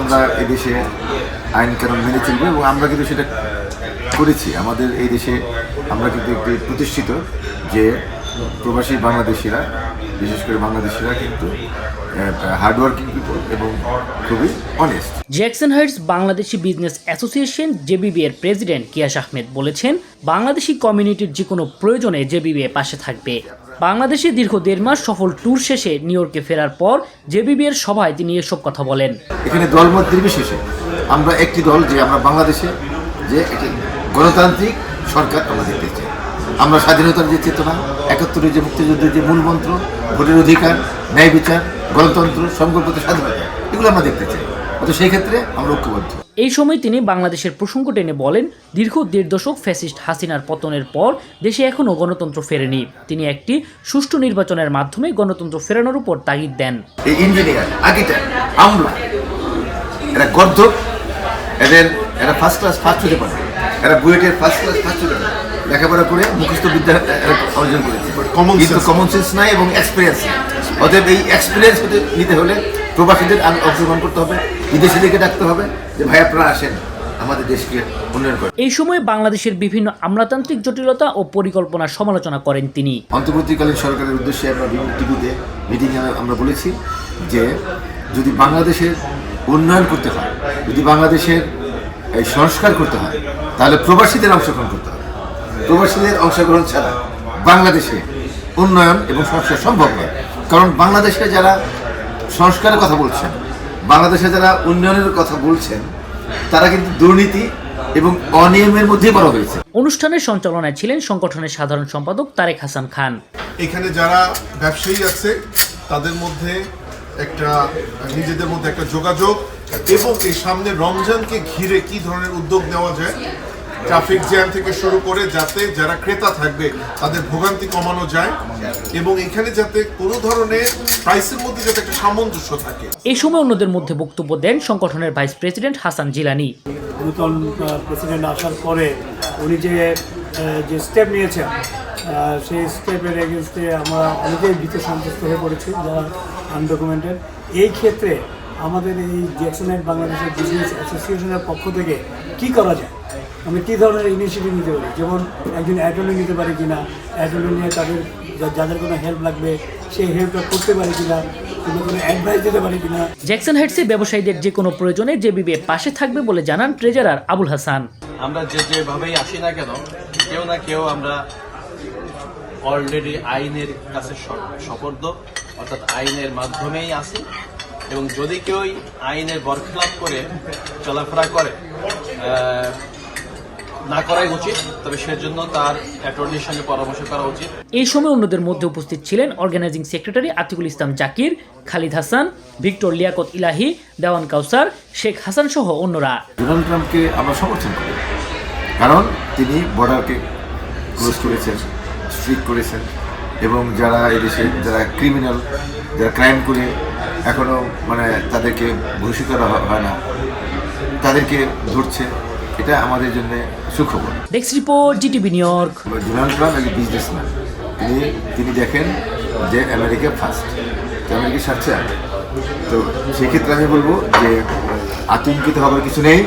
আমরা এদেশে আইন কানুন মেনে চলবো এবং আমরা কিন্তু সেটা করেছি। আমাদের এই দেশে আমরা কিন্তু একটি প্রতিষ্ঠিত যে প্রবাসী বাংলাদেশিরা, বিশেষ করে বাংলাদেশিরা কিন্তু হার্ডওয়ার্কিং পিপল এবং খুবই honest. Jackson Heights Bangladeshi business association জেবিবি এর প্রেসিডেন্ট কিয়াস আহমেদ বলেছেন, বাংলাদেশি কমিউনিটির যে কোনো প্রয়োজনে জেবিবি পাশে থাকবে। বাংলাদেশে দীর্ঘ 1.5 মাস সফল ট্যুর শেষে নিউ ইয়র্কে ফেরার পর জেবিবি এর সভায় তিনি এসব কথা বলেন। এখানে দলমত নির্বিশেষে আমরা একটি দল যে আমরা বাংলাদেশে যে একটি গণতান্ত্রিক সরকার আমরা দেখতে চাই। আমরা স্বাধীনতার যে চেতনা, 71-এর যে মুক্তিযুদ্ধের যে মূল মন্ত্র, ভোটের অধিকার, ন্যায় বিচার, গণতন্ত্র, সংঘবদ্ধ স্বাধীনতা, এগুলো আমরা দেখতে চাই। অত সেই ক্ষেত্রে আমরা ঐক্যবদ্ধ। এই সময় তিনি বাংলাদেশের প্রসঙ্গ টেনে বলেন, দীর্ঘ 1.5 দশক ফ্যাসিস্ট হাসিনার পতনের পর দেশে এখনও গণতন্ত্র ফেরেনি। তিনি একটি সুষ্ঠু নির্বাচনের মাধ্যমে গণতন্ত্র ফেরানোর উপর তাগিদ দেন। এই ইঞ্জিনিয়ার, আর্কিটেক্ট, আমলা, এরা গর্ধ, এরা ফার্স্ট ক্লাস ফার্স্ট হতে পারে, এরা বুয়েটের ফার্স্ট ক্লাস ফার্স্ট হতে পারে, লেখাপড়া করে মুখস্থ বিদ্যা অর্জন করেছে, কিন্তু কমন সেন্স নাই এবং এক্সপিরিয়েন্স নাই। অতএব এই এক্সপিরিয়েন্স নিতে হলে প্রবাসীদের অংশগ্রহণ করতে হবে, বিদেশিদেরকে ডাকতে হবে যে ভাই আপনারা আসেন আমাদের দেশকে উন্নয়ন করে। এই সময় বাংলাদেশের বিভিন্ন আমলাতান্ত্রিক জটিলতা ও পরিকল্পনার সমালোচনা করেন তিনি। অন্তর্বর্তীকালীন সরকারের উদ্দেশ্যে আমরা বিভিন্ন টিভিতে মিটিংয়ে আমরা বলেছি যে যদি বাংলাদেশের উন্নয়ন করতে হয়, যদি বাংলাদেশের এই সংস্কার করতে হয়, তাহলে প্রবাসীদের অংশগ্রহণ করতে হবে। প্রবাসীদের অংশগ্রহণ ছাড়া বাংলাদেশে উন্নয়ন এবং সংস্কার সম্ভব নয়। কারণ বাংলাদেশে যারা সংস্কারের কথা বলছেন, বাংলাদেশে যারা উন্নয়নের কথা বলছেন, তারা কিন্তু দুর্নীতি এবং অনিয়মের মধ্যেই বড় হয়েছে। অনুষ্ঠানের সঞ্চালনায় ছিলেন সংগঠনের সাধারণ সম্পাদক তারেক হাসান খান। এখানে যারা ব্যবসায়ী আছে তাদের মধ্যে একটা নিজেদের মধ্যে একটা যোগাযোগ এবং এই সামনে রমজানকে ঘিরে কি ধরনের উদ্যোগ নেওয়া যায়, ট্রাফিক জ্যাম থেকে শুরু করে যাতে যারা ক্রেতা থাকবে তাদের ভোগান্তি কমানো যায় এবং এখানে যাতে কোনো ধরনের প্রাইসের মধ্যে যাতে একটা সামঞ্জস্য থাকে। এই সময় অন্যদের মধ্যে বক্তব্য দেন সংগঠনের ভাইস প্রেসিডেন্ট হাসান জিলানী। নতুন প্রেসিডেন্ট আসার পরে উনি যে স্টেপ নিয়েছেন সেই স্টেপের এগেনস্টে আমরা অনেকেই ভীত সন্তুষ্ট হয়ে পড়েছি যারা আনডকুমেন্টেড। এই ক্ষেত্রে আমাদের এই জ্যাকসন হাইটস বাংলাদেশের বিজনেস অ্যাসোসিয়েশনের পক্ষ থেকে কি করা যায়, আমরা কী ধরনের ইনিশিয়েটিভ নিতে পারি, যেমন একজন অ্যাটর্নি নিতে পারি কিনা, অ্যাটর্নি নিয়ে তাদের যাদের কোনো হেল্প লাগবে সেই হেল্পটা করতে পারি কিনা, কোনো অ্যাডভাইস দিতে পারি কিনা। জ্যাকসন হাইটসে ব্যবসায়ীদের যে কোনো প্রয়োজনে জেবিবি পাশে থাকবে বলে জানান ট্রেজারার আবুল হাসান। আমরা যেভাবেই আসি না কেন, কেউ না কেউ আমরা অলরেডি আইনের কাছে সপর্দ, অর্থাৎ আইনের মাধ্যমেই আসি এবং যদি কেউ আইনের বরখেলাপ করে চলাফেরা করে না করাই উচিত, তবে সেজন্য তার অ্যাটর্নির সঙ্গে পরামর্শ করা উচিত। এই সময় অন্যদের মধ্যে উপস্থিত ছিলেন অর্গানাইজিং সেক্রেটারি আতিকুল ইসলাম জাকির, খালিদ হাসান, ভিক্টর লিয়াকত ইলাহি, দেওয়ান কাউসার, শেখ হাসান সহ অন্যরা। ডোনাল্ড ট্রাম্পকে আমরা সমর্থন করি, কারণ তিনি বর্ডারকে ক্লোজ করেছেন, স্ট্রিক্ট করেছেন এবং যারা এদেশে যারা ক্রিমিনাল, যারা ক্রাইম করে এখনও তাদেরকে ঘোষিত করা হয় না, তাদেরকে ধরছে, এটা আমাদের জন্য সুখবর। Desk report, GTV New York. Donald Trump একজন বিজনেসম্যান, তিনি দেখেন যে আমেরিকা ফার্স্ট, আমেরিকা স্বার্থে আগে। তো সেক্ষেত্রে আমি বলবো যে আতঙ্কিত হবার কিছু নেই।